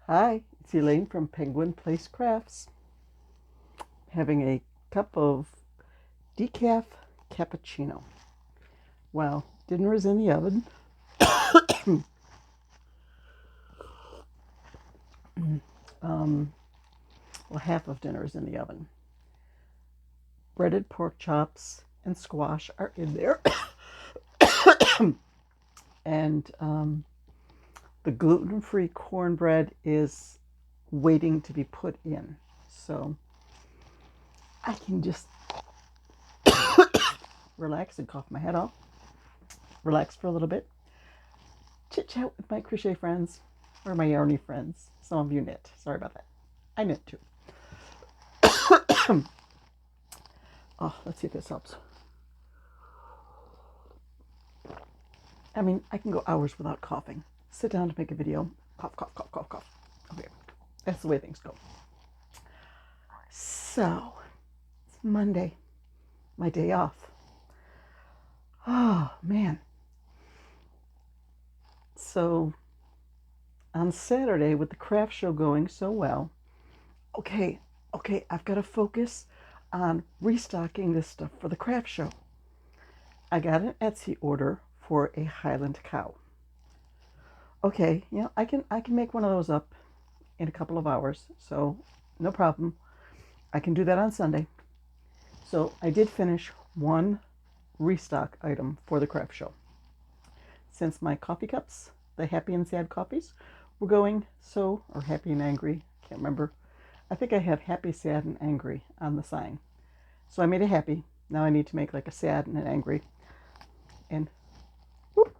Hi, it's Elaine from Penguin Place Crafts. Having a cup of decaf cappuccino. Well, dinner is in the oven. um, well, half of dinner is in the oven. Breaded pork chops and squash are in there. and the gluten-free cornbread is waiting to be put in. So I can just relax and cough my head off, relax for a little bit, chit chat with my crochet friends or my yarny friends. Some of you knit. Sorry about that. I knit too. Oh, let's see if this helps. I mean, I can go hours without coughing. Sit down to make a video. Cough, cough, cough, cough, cough. Okay, that's the way things go. So, it's Monday, my day off. Oh, man. So, on Saturday, with the craft show going so well, okay, I've got to focus on restocking this stuff for the craft show. I got an Etsy order for a Highland cow. Okay, I can make one of those up in a couple of hours, so no problem. I can do that on Sunday. So I did finish one restock item for the craft show. Since my coffee cups, the happy and sad coffees, were going or happy and angry, can't remember. I think I had happy, sad, and angry on the sign. So I made a happy. Now I need to make like a sad and an angry. And whoop,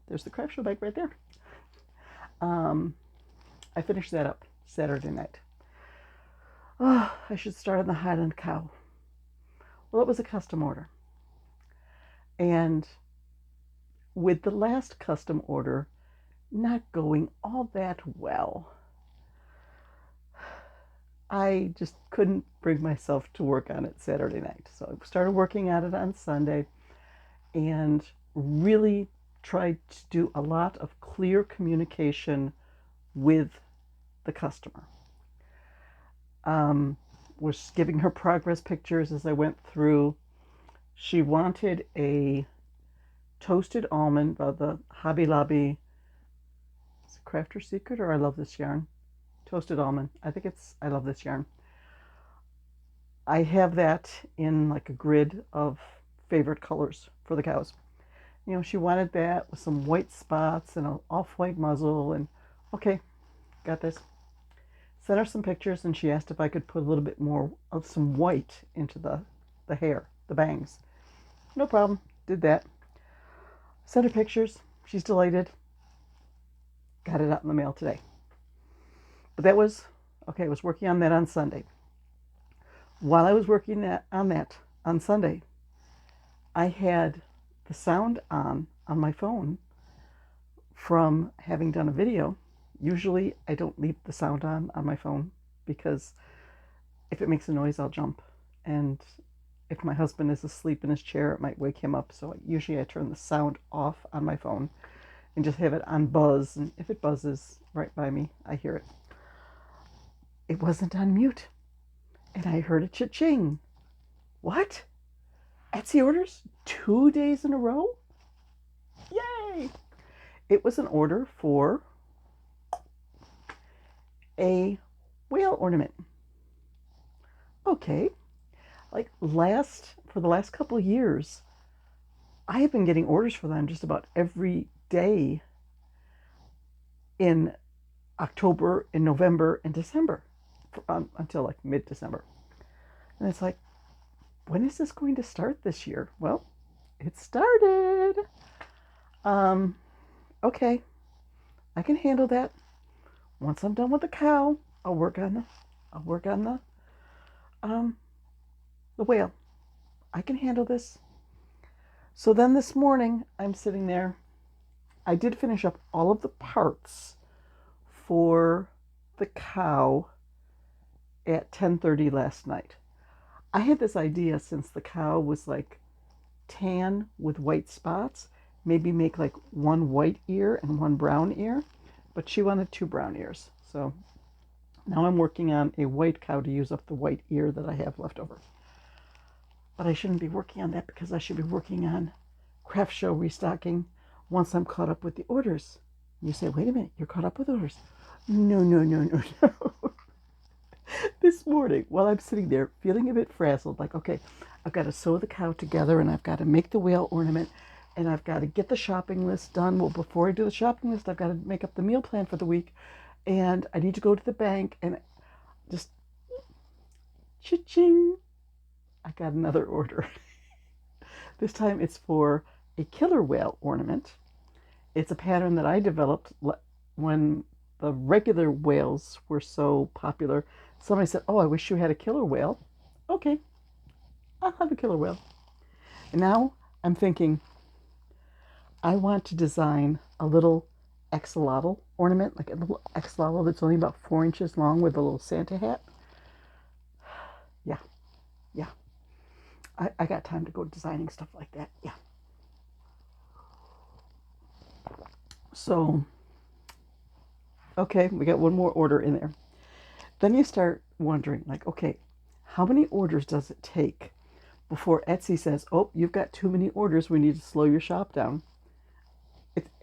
there's the craft show bag right there. I finished that up Saturday night. Oh, I should start on the Highland Cow. Well, it was a custom order. And with the last custom order not going all that well, I just couldn't bring myself to work on it Saturday night. So I started working on it on Sunday and really tried to do a lot of clear communication with the customer. Was giving her progress pictures as I went through. She wanted a toasted almond by the Hobby Lobby. Is it Crafter's Secret or I Love This Yarn? Toasted almond. I think it's I Love This Yarn. I have that in like a grid of favorite colors for the cows. She wanted that with some white spots and an off-white muzzle. And okay, got this. Sent her some pictures and she asked if I could put a little bit more of some white into the hair, the bangs. No problem. Did that. Sent her pictures. She's delighted. Got it out in the mail today. But that was, okay, I was working on that on Sunday. While I was working on that on Sunday, I had the sound on my phone from having done a video. Usually I don't leave the sound on my phone because if it makes a noise, I'll jump. And if my husband is asleep in his chair, it might wake him up. So usually I turn the sound off on my phone and just have it on buzz. And if it buzzes right by me, I hear it. It wasn't on mute. And I heard a cha-ching. What? Etsy orders 2 days in a row? Yay! It was an order for a whale ornament. Okay. For the last couple of years, I have been getting orders for them just about every day in October, in November, and December, until like mid-December. And it's like, when is this going to start this year? Well, it started. Okay, I can handle that. Once I'm done with the cow, I'll work on the whale. I can handle this. So then this morning, I'm sitting there. I did finish up all of the parts for the cow at 10:30 last night. I had this idea, since the cow was like tan with white spots, maybe make like one white ear and one brown ear, but she wanted 2 brown ears. So now I'm working on a white cow to use up the white ear that I have left over. But I shouldn't be working on that because I should be working on craft show restocking once I'm caught up with the orders. You say, wait a minute, you're caught up with orders. No, no, no, no, no. This morning, while I'm sitting there feeling a bit frazzled, like, okay, I've got to sew the cow together and I've got to make the whale ornament and I've got to get the shopping list done. Well, before I do the shopping list, I've got to make up the meal plan for the week and I need to go to the bank and just cha-ching, I got another order. This time it's for a killer whale ornament. It's a pattern that I developed when the regular whales were so popular. Somebody said, oh, I wish you had a killer whale. Okay, I'll have a killer whale. And now I'm thinking, I want to design a little axolotl ornament, like a little axolotl that's only about 4 inches long with a little Santa hat. Yeah. I got time to go designing stuff like that. Yeah. So, okay, we got one more order in there. Then you start wondering, like, okay, how many orders does it take before Etsy says, oh, you've got too many orders, we need to slow your shop down?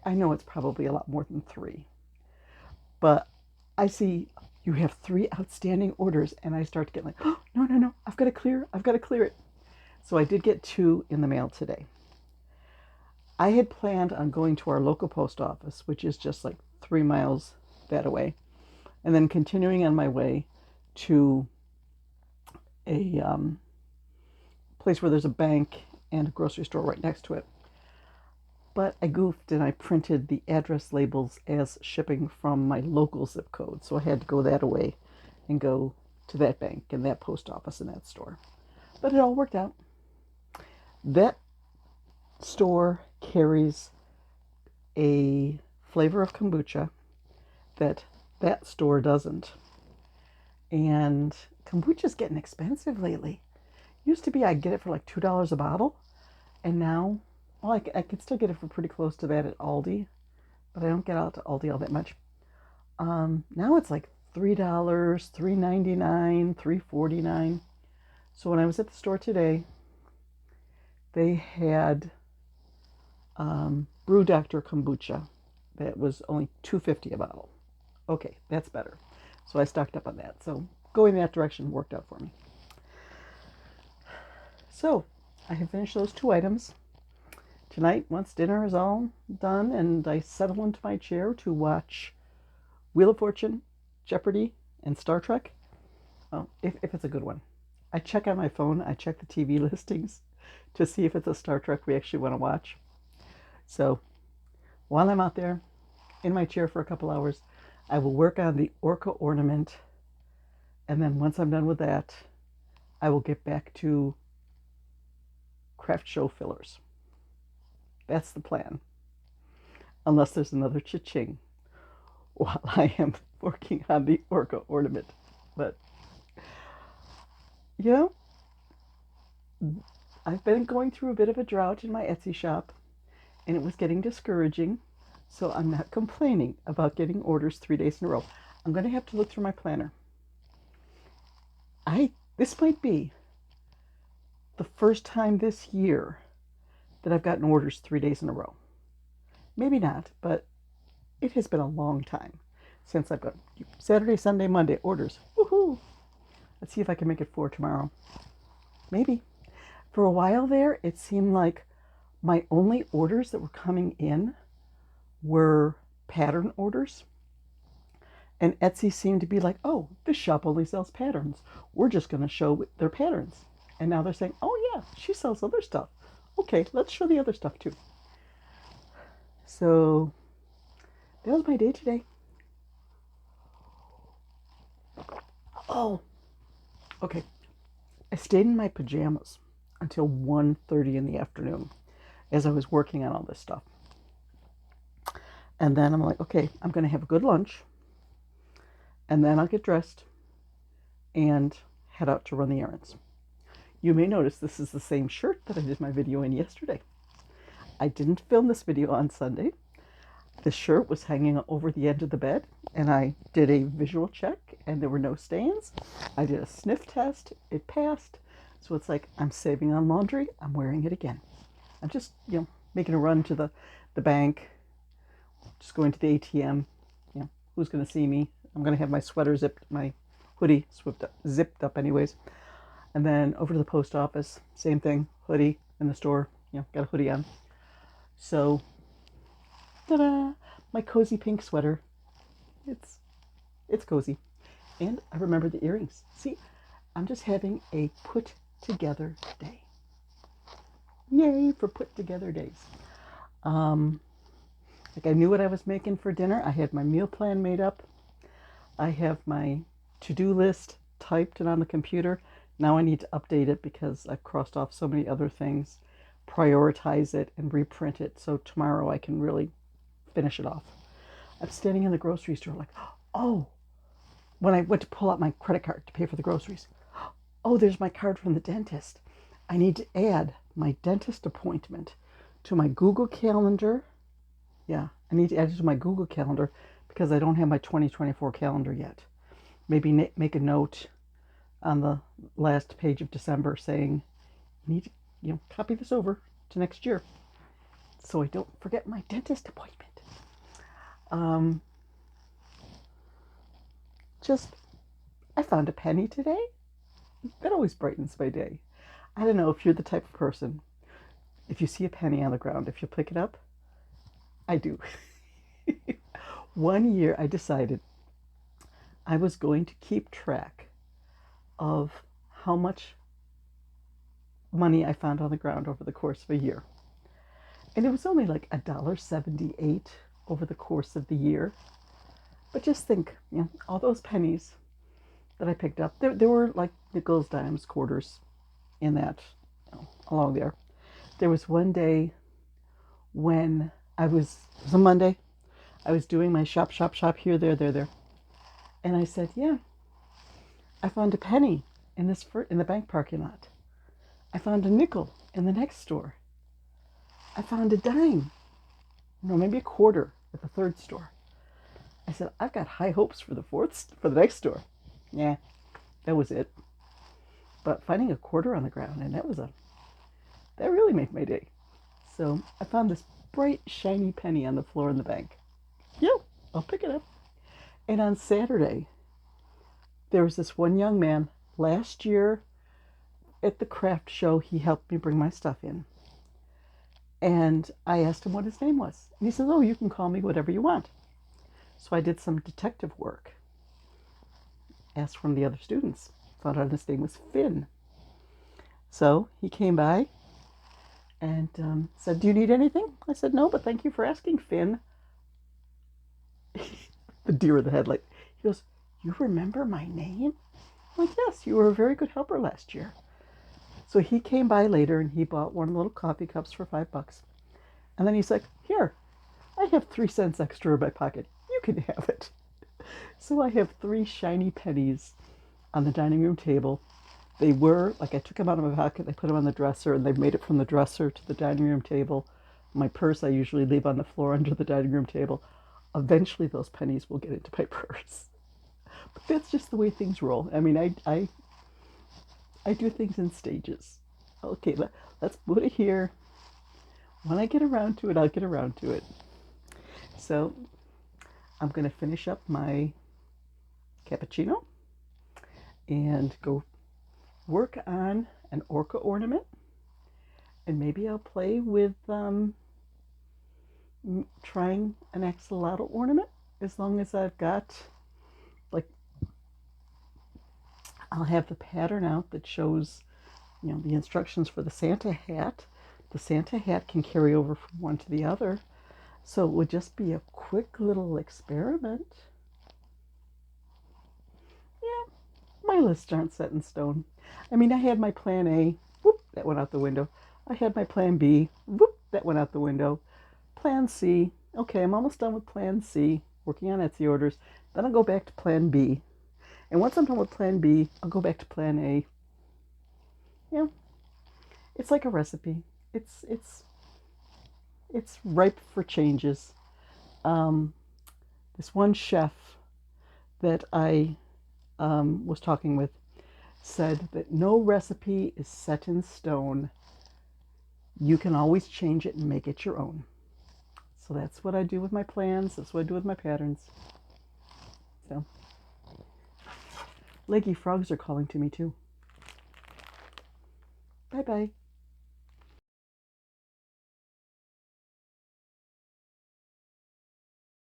I know it's probably a lot more than 3. But I see you have 3 outstanding orders, and I start to get like, oh, no, I've got to clear it. So I did get 2 in the mail today. I had planned on going to our local post office, which is just like 3 miles that away, and then continuing on my way to a place where there's a bank and a grocery store right next to it. But I goofed and I printed the address labels as shipping from my local zip code. So I had to go that away and go to that bank and that post office and that store. But it all worked out. That store carries a flavor of kombucha that store doesn't. And kombucha's getting expensive lately. Used to be I'd get it for like $2 a bottle. And now, well, I could still get it for pretty close to that at Aldi. But I don't get out to Aldi all that much. Now it's like $3, $3.99, $3.49. So when I was at the store today, they had Brew Doctor kombucha that was only $2.50 a bottle. Okay, that's better. So I stocked up on that. So going that direction worked out for me. So I have finished those 2 items. Tonight, once dinner is all done and I settle into my chair to watch Wheel of Fortune, Jeopardy, and Star Trek, well, if it's a good one. I check on my phone, I check the TV listings to see if it's a Star Trek we actually want to watch. So while I'm out there in my chair for a couple hours, I will work on the orca ornament. And then once I'm done with that, I will get back to craft show fillers. That's the plan. Unless there's another cha-ching while I am working on the orca ornament. But, you know, I've been going through a bit of a drought in my Etsy shop, and it was getting discouraging, so I'm not complaining about getting orders 3 days in a row. I'm going to have to look through my planner. This might be the first time this year that I've gotten orders 3 days in a row. Maybe not, but it has been a long time since I've got Saturday, Sunday, Monday orders. Woohoo! Let's see if I can make it 4 tomorrow. Maybe. For a while there, it seemed like my only orders that were coming in were pattern orders. And Etsy seemed to be like, oh, this shop only sells patterns. We're just going to show their patterns. And now they're saying, oh yeah, she sells other stuff. Okay, let's show the other stuff too. So that was my day today. Oh, okay. I stayed in my pajamas until 1:30 in the afternoon as I was working on all this stuff. And then I'm like, okay, I'm going to have a good lunch. And then I'll get dressed and head out to run the errands. You may notice this is the same shirt that I did my video in yesterday. I didn't film this video on Sunday. The shirt was hanging over the edge of the bed, and I did a visual check, and there were no stains. I did a sniff test. It passed. So it's like, I'm saving on laundry. I'm wearing it again. I'm just, making a run to the bank, just going to the ATM. Who's going to see me? I'm going to have my sweater zipped, my hoodie zipped up anyways. And then over to the post office, same thing, hoodie in the store, got a hoodie on. So, ta-da, my cozy pink sweater. It's cozy. And I remember the earrings. See, I'm just having a put together day. Yay for put together days. Like I knew what I was making for dinner. I had my meal plan made up. I have my to-do list typed and on the computer. Now I need to update it because I've crossed off so many other things, prioritize it, and reprint it so tomorrow I can really finish it off. I'm standing in the grocery store like, oh, when I went to pull out my credit card to pay for the groceries, oh, there's my card from the dentist. I need to add my dentist appointment to my Google Calendar. Yeah, I need to add it to my Google Calendar because I don't have my 2024 calendar yet. Maybe make a note on the last page of December saying, you need to, copy this over to next year so I don't forget my dentist appointment. I found a penny today. That always brightens my day. I don't know if you're the type of person, if you see a penny on the ground, if you pick it up. I do. One year I decided I was going to keep track of how much money I found on the ground over the course of a year. And it was only like $1.78 over the course of the year. But just think, all those pennies that I picked up, there were like nickels, dimes, quarters in that, along there. There was one day when it was a Monday, I was doing my shop, here, there. And I said, yeah, I found a penny in the bank parking lot. I found a nickel in the next store. I found a dime, maybe a quarter at the third store. I said, I've got high hopes for the next store. Yeah, that was it. But finding a quarter on the ground, and that really made my day. So I found this bright, shiny penny on the floor in the bank. Yeah, I'll pick it up. And on Saturday, there was this one young man. Last year at the craft show, he helped me bring my stuff in. And I asked him what his name was. And he said, oh, you can call me whatever you want. So I did some detective work. Asked from the other students. Found out his name was Finn. So he came by and said, do you need anything? I said, no, but thank you for asking, Finn. The deer in the headlight. He goes, you remember my name? I'm like, yes, you were a very good helper last year. So he came by later and he bought one of the little coffee cups for $5. And then he's like, here, I have 3 cents extra in my pocket. You can have it. So I have 3 shiny pennies on the dining room table. They were, I took them out of my pocket, I put them on the dresser, and they've made it from the dresser to the dining room table. My purse I usually leave on the floor under the dining room table. Eventually those pennies will get into my purse. But that's just the way things roll. I mean, I do things in stages. Okay, let's put it here. When I get around to it, I'll get around to it. So I'm going to finish up my cappuccino and go work on an orca ornament. And maybe I'll play with trying an axolotl ornament, as long as I've got, I'll have the pattern out that shows, the instructions for the Santa hat. The Santa hat can carry over from one to the other. So it would just be a quick little experiment. Yeah, my lists aren't set in stone. I mean, I had my plan A, whoop, that went out the window. I had my plan B, whoop, that went out the window. Plan C, okay, I'm almost done with plan C, working on Etsy orders. Then I'll go back to plan B. And once I'm done with plan B, I'll go back to plan A. It's like a recipe. It's ripe for changes. um, this one chef that I was talking with said that no recipe is set in stone. You can always change it and make it your own. So that's what I do with my plans. That's what I do with my patterns. So, leggy frogs are calling to me too. Bye bye.